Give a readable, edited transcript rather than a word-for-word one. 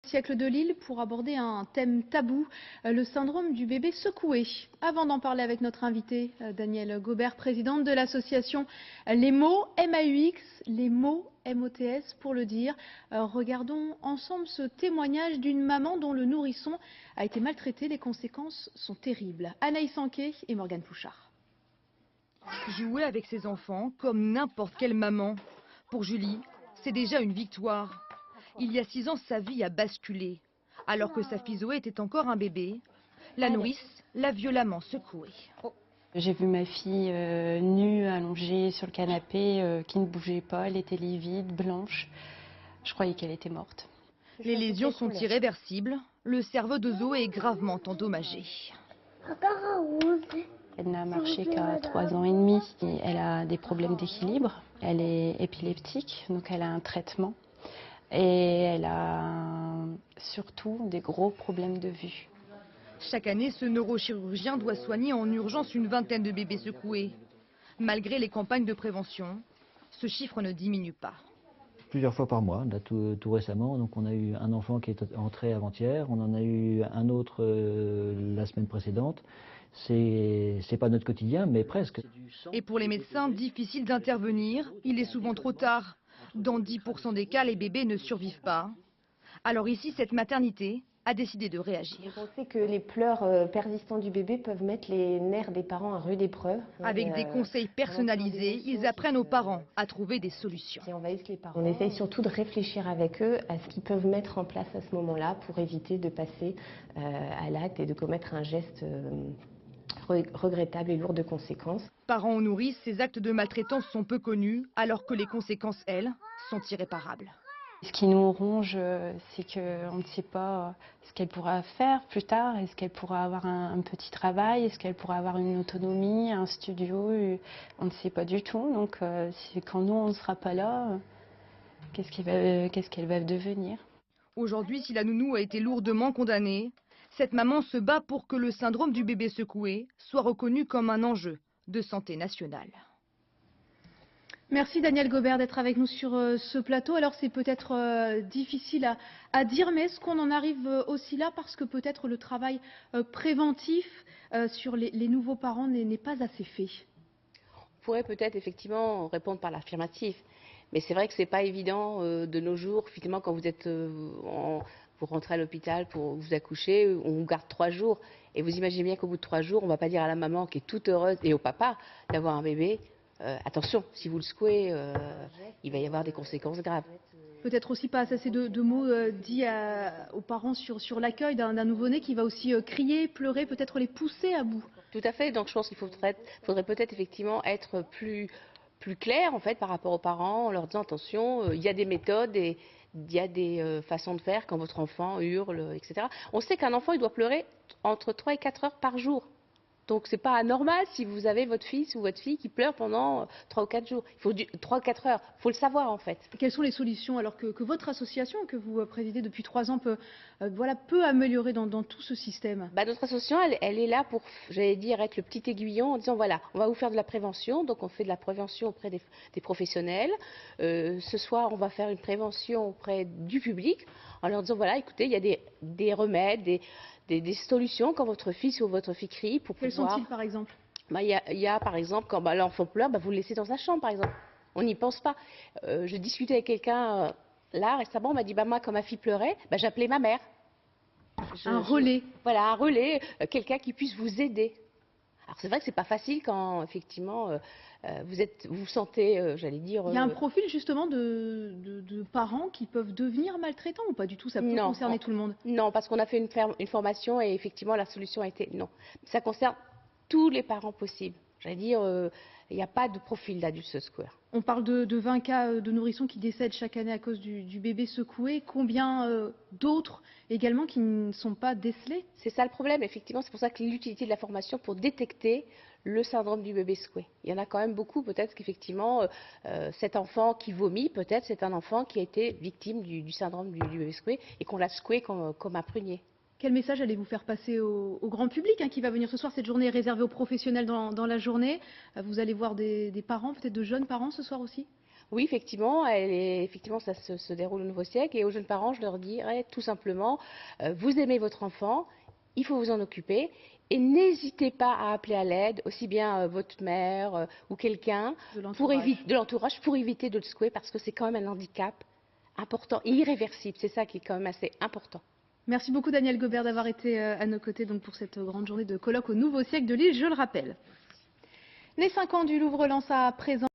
Siècle de Lille pour aborder un thème tabou, le syndrome du bébé secoué. Avant d'en parler avec notre invitée, Danielle Gobert, présidente de l'association Les Mots, MAUX, les mots MOTS pour le dire. Regardons ensemble ce témoignage d'une maman dont le nourrisson a été maltraité. Les conséquences sont terribles. Anaïs Anquet et Morgane Pouchard. Jouer avec ses enfants comme n'importe quelle maman. Pour Julie, c'est déjà une victoire. Il y a 6 ans, sa vie a basculé. Alors que sa fille Zoé était encore un bébé, la nourrice l'a violemment secouée. J'ai vu ma fille nue, allongée sur le canapé, qui ne bougeait pas, elle était livide, blanche. Je croyais qu'elle était morte. Les lésions sont irréversibles. Le cerveau de Zoé est gravement endommagé. Elle n'a marché qu'à 3 ans et demi. Et elle a des problèmes d'équilibre. Elle est épileptique, donc elle a un traitement. Et elle a surtout des gros problèmes de vue. Chaque année, ce neurochirurgien doit soigner en urgence une vingtaine de bébés secoués. Malgré les campagnes de prévention, ce chiffre ne diminue pas. Plusieurs fois par mois, là, tout récemment. Donc on a eu un enfant qui est entré avant-hier, on en a eu un autre la semaine précédente. C'est pas notre quotidien, mais presque. Et pour les médecins, difficile d'intervenir, il est souvent trop tard. Dans 10% des cas, les bébés ne survivent pas. Alors ici, cette maternité a décidé de réagir. On sait que les pleurs persistants du bébé peuvent mettre les nerfs des parents à rude épreuve. Avec des conseils personnalisés, ils apprennent aux parents à trouver des solutions. On essaye surtout de réfléchir avec eux à ce qu'ils peuvent mettre en place à ce moment-là pour éviter de passer à l'acte et de commettre un geste regrettable et lourd de conséquences. Parents ou nourrices, ces actes de maltraitance sont peu connus, alors que les conséquences, elles, sont irréparables. Ce qui nous ronge, c'est qu'on ne sait pas ce qu'elle pourra faire plus tard. Est-ce qu'elle pourra avoir un petit travail? Est-ce qu'elle pourra avoir une autonomie, un studio? On ne sait pas du tout. Donc quand nous, on ne sera pas là, qu'est-ce qu'elle va devenir? Aujourd'hui, si la nounou a été lourdement condamnée, cette maman se bat pour que le syndrome du bébé secoué soit reconnu comme un enjeu de santé nationale. Merci Danielle Gobert d'être avec nous sur ce plateau. Alors c'est peut-être difficile à dire, mais est-ce qu'on en arrive aussi là parce que peut-être le travail préventif sur les nouveaux parents n'est pas assez fait? On pourrait peut-être effectivement répondre par l'affirmatif, mais c'est vrai que c'est pas évident de nos jours. Effectivement, quand vous êtes vous rentrez à l'hôpital pour vous accoucher, on vous garde 3 jours, et vous imaginez bien qu'au bout de 3 jours, on ne va pas dire à la maman qui est toute heureuse et au papa d'avoir un bébé. Attention, si vous le secouez, il va y avoir des conséquences graves. Peut-être aussi pas assez de mots dits aux parents sur l'accueil d'un nouveau-né qui va aussi crier, pleurer, peut-être les pousser à bout. Tout à fait, donc je pense qu'il faudrait peut-être effectivement être plus clair en fait par rapport aux parents, en leur disant attention, il y a des méthodes et il y a des façons de faire quand votre enfant hurle, etc. On sait qu'un enfant il doit pleurer entre 3 et 4 heures par jour. Donc c'est pas anormal si vous avez votre fils ou votre fille qui pleure pendant 3 ou 4 jours. Il faut 3 ou 4 heures, il faut le savoir en fait. Quelles sont les solutions alors que votre association, que vous présidez depuis 3 ans, peut améliorer dans tout ce système? Notre association, elle est là pour, j'allais dire, être le petit aiguillon en disant voilà, on va vous faire de la prévention. Donc on fait de la prévention auprès des professionnels. Ce soir, on va faire une prévention auprès du public en leur disant voilà, écoutez, il y a des remèdes, des solutions quand votre fils ou votre fille crie pour pouvoir... Quels sont-ils par exemple? Il y a par exemple quand l'enfant pleure, vous le laissez dans sa chambre par exemple. On n'y pense pas. Je discutais avec quelqu'un là récemment, on m'a dit moi quand ma fille pleurait, j'appelais ma mère. Un relais. Voilà, un relais, quelqu'un qui puisse vous aider. Alors c'est vrai que c'est pas facile quand effectivement vous sentez, j'allais dire... Il y a un profil justement de parents qui peuvent devenir maltraitants ou pas du tout? Ça peut concerner tout le monde? Non, parce qu'on a fait une formation et effectivement la solution a été non. Ça concerne tous les parents possibles. J'allais dire, il n'y a pas de profil d'adulte secoué. On parle de 20 cas de nourrissons qui décèdent chaque année à cause du bébé secoué. Combien d'autres également qui ne sont pas décelés? C'est ça le problème, effectivement. C'est pour ça que l'utilité de la formation pour détecter le syndrome du bébé secoué. Il y en a quand même beaucoup. Peut-être qu'effectivement, cet enfant qui vomit, peut-être c'est un enfant qui a été victime du syndrome du bébé secoué et qu'on l'a secoué comme un prunier. Quel message allez-vous faire passer au grand public qui va venir ce soir? Cette journée est réservée aux professionnels dans la journée. Vous allez voir des parents, peut-être de jeunes parents ce soir aussi? Oui, effectivement, effectivement, ça se déroule au nouveau siècle. Et aux jeunes parents, je leur dirais tout simplement, vous aimez votre enfant, il faut vous en occuper. Et n'hésitez pas à appeler à l'aide, aussi bien votre mère ou quelqu'un de l'entourage pour éviter de le secouer, parce que c'est quand même un handicap important et irréversible. C'est ça qui est quand même assez important. Merci beaucoup Danielle Gobert d'avoir été à nos côtés donc, pour cette grande journée de colloque au Nouveau Siècle de Lille, je le rappelle. Les 5 ans du Louvre lancent à présent